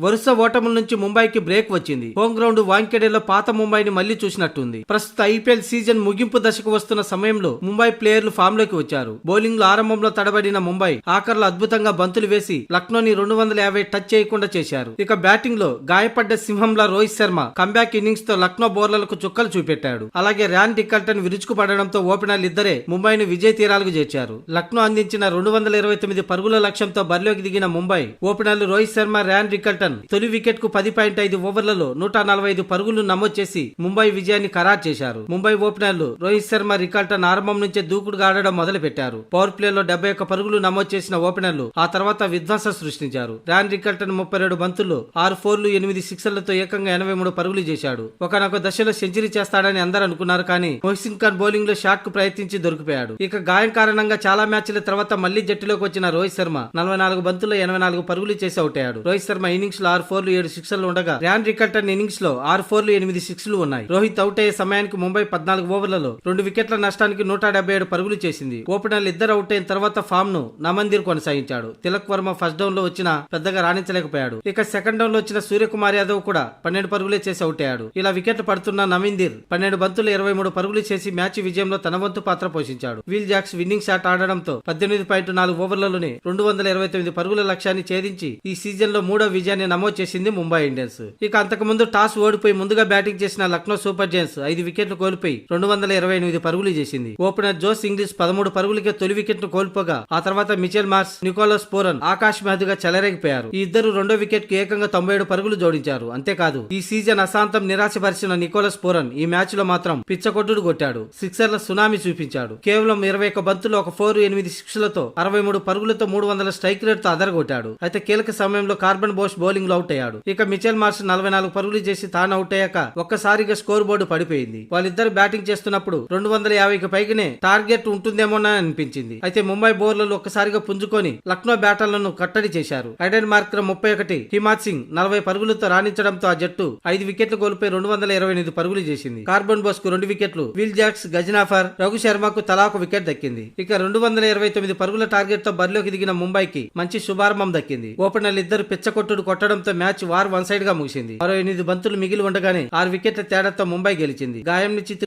వరుస ఓటముల నుంచి ముంబైకి బ్రేక్ వచ్చింది. హోమ్ గ్రౌండ్ వాంఖేడేలో పాత ముంబైని మళ్లీ చూసినట్టుంది. ప్రస్తుత ఐపీఎల్ సీజన్ ముగింపు దశకు వస్తున్న సమయంలో ముంబై ప్లేయర్లు ఫామ్ లోకి వచ్చారు. బౌలింగ్ లో ఆరంభంలో తడబడిన ముంబై ఆఖర్లో అద్భుతంగా బంతులు వేసి లక్నోని 250 టచ్ చేయకుండా చేశారు. ఇక బ్యాటింగ్ లో గాయపడ్డ సింహంలా రోహిత్ శర్మ కంబ్యాక్ ఇన్నింగ్స్ తో లక్నో బౌలర్లకు చుక్కలు చూపెట్టాడు. అలాగే ర్యాన్ డిక్కల్టన్ విరుచుకుపడడంతో ఓపెనర్లు ఇద్దరే ముంబైని విజయ తీరాలకు చేర్చారు. లక్నో అందించిన 229 పరుగుల లక్ష్యంతో బరిలోకి దిగిన ముంబై ఓపెనర్లు రోహిత్ శర్మ, ర్యాన్ డిక్కల్టన్ తొలి వికెట్ కు 10.5 ఓవర్లలో 145 పరుగులు నమోదు చేసి ముంబై విజయాన్ని ఖరారు చేశారు. ముంబై ఓపెనర్లు రోహిత్ శర్మ, రికల్టన్ ఆరంభం నుంచే దూకుడుగా ఆడడం మొదలు పెట్టారు. పవర్ ప్లేలో 71 పరుగులు నమోదు చేసిన ఓపెనర్లు ఆ తర్వాత విధ్వంసం సృష్టించారు. ర్యాన్ డిక్కల్టన్ 32 బంతుల్లో 6 ఫోర్లు 8 సిక్సర్లతో ఏకంగా 83 పరుగులు చేశాడు. ఒకనొక దశలో సెంచరీ చేస్తాడని అందరూ అనుకున్నారు, కానీ మొహసిన్ ఖాన్ బౌలింగ్ లో షాట్ కు ప్రయత్నించి దొరికిపోయాడు. ఇక గాయం కారణంగా చాలా మ్యాచ్ల తర్వాత మళ్లీ జట్టులోకి వచ్చిన రోహిత్ శర్మ 44 బంతుల్లో 84 పరుగులు చేసి అవుట్ అయ్యాడు. రోహిత్ శర్మ ఇన్నింగ్స్ లో 6 ఫోర్లు 7 సిక్సర్లు ఉండగా ర్యాన్ డిక్కల్టన్ ఇన్నింగ్స్ లో 6 ఫోర్లు 8 సిక్స్లు ఉన్నాయి. రోహిత్ అవుట్ అయ్యే సమయానికి ముంబై 14 ఓవర్లలో 2 వికెట్ల నష్టానికి 177 పరుగులు చేసింది. ఓపెనర్లు ఇద్దరు అవుట్ అయిన తర్వాత ఫామ్ ను నమందిర్ కొనసాగించాడు. తిలక్ వర్మ ఫస్ట్ డౌన్ లో వచ్చినా పెద్దగా రాణించలేకపోయాడు. ఇక సెకండ్ డౌన్ లో వచ్చిన సూర్యకుమార్ యాదవ్ కూడా 12 పరుగులే చేసి అవుట్ అయ్యాడు. ఇలా వికెట్లు పడుతున్న నమందిర్ 12 బంతులు 23 పరుగులు చేసి మ్యాచ్ విజయంలో తన వంతు పాత్ర పోషించాడు. విల్ జాక్స్ విన్నింగ్ షాట్ ఆడడంతో 18.4 ఓవర్లలోనే 229 పరుగుల లక్ష్యాన్ని ఛేదించి ఈ సీజన్ లో 3వ విజయాన్ని నమోదు చేసింది ముంబై ఇండియన్స్. ఇక అంతకుముందు టాస్ ఓడిపోయి ముందుగా బ్యాటింగ్ చేసిన లక్నో సూపర్ జైంట్స్ 5 వికెట్లు కోల్పోయి 228 పరుగులు చేసింది. ఓపెనర్ జోస్ ఇంగ్లీష్ 13 పరుగులకే తొలి వికెట్ ను కోల్పోగా ఆ తర్వాత Mitchell Marsh, Nicholas Pooran Akash మహద్గా చెలరేగిపోయారు. ఈ ఇద్దరు రెండో వికెట్ కు ఏకంగా 97 పరుగులు జోడించారు. అంతేకాదు ఈ సీజన్ అశాంతం నిరాశపరిచిన నికోలస్ పూరన్ ఈ మ్యాచ్ లో మాత్రం పిచ్చకొట్టుడు కొట్టాడు. సిక్సర్ల సునామీ చూపించాడు. కేవలం 21 బంతులు 1 ఫోర్ 8 సిక్స్లతో 63 పరుగులతో 300 స్ట్రైక్ రేట్ తో అదరగొట్టాడు. అయితే కీలక సమయంలో కార్బన్ బోస్ బౌలింగ్ లో అవుట్ అయ్యాడు. ఇక మిచెల్ మార్ష్ 44 పరుగులు చేసి తాను అవుట్ అయ్యాక ఒక్కసారిగా స్కోర్ బోర్డు పడిపోయింది. వాళ్ళిద్దరు బ్యాటింగ్ చేస్తున్నప్పుడు 250కి పైగానే టార్గెట్ ఉంటుందేమోనని అనిపించింది. అయితే ముంబై బౌలర్లు ఒక్కసారిగా పుంజుకొని లక్నో బ్యాటర్లను కట్టడి చేశారు. ఐడెన్ మార్కర్ 31, హిమాత్ సింగ్ 40 పరుగులతో రాణించడంతో ఆ జట్టు 5 వికెట్లు కోల్పోయి 228 పరుగులు చేసింది. కార్బన్ బోస్ కు 2 వికెట్లు, విల్ జాక్స్, గజనాఫర్, రఘు శర్మకు తలా ఒక వికెట్ దక్కింది. ఇక 229 పరుగుల టార్గెట్ తో బరిలోకి దిగిన ముంబైకి మంచి శుభారంభం దక్కింది. ఓపెనర్లు ఇద్దరు పిచ్చకొట్టుడు కొట్టడంతో మ్యాచ్ వార్ వన్ సైడ్ గా ముగిసింది. మరో 8 బంతులు మిగిలి ఉండగానే 6 వికెట్ల తేడాతో ముంబై గెలిచింది.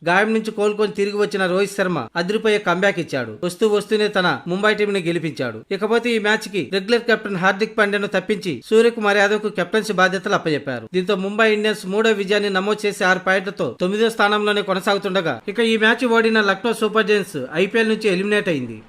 గాయం నుంచి కోలుకొని తిరిగి వచ్చిన రోహిత్ శర్మ అదిరిపోయే కంబ్యాక్ ఇచ్చాడు. వస్తూనే తన ముంబై టీం ని గెలిపించాడు. ఇకపోతే ఈ మ్యాచ్ కి రెగ్యులర్ కెప్టెన్ హార్దిక్ పాండ్యాను తప్పించి సూర్యకుమార్ యాదవ్ కు కెప్టెన్సీ బాధ్యతలు అప్పచెప్పారు. దీంతో ముంబై ఇండియన్స్ 3వ విజయాన్ని నమోదు చేసి 6 పాయింట్లతో 9వ స్థానంలోనే కొనసాగుతుండగా ఇక ఈ మ్యాచ్ ఓడిన లక్నో సూపర్ జైంట్స్ ఐపీఎల్ నుంచి ఎలిమినేట్ అయింది.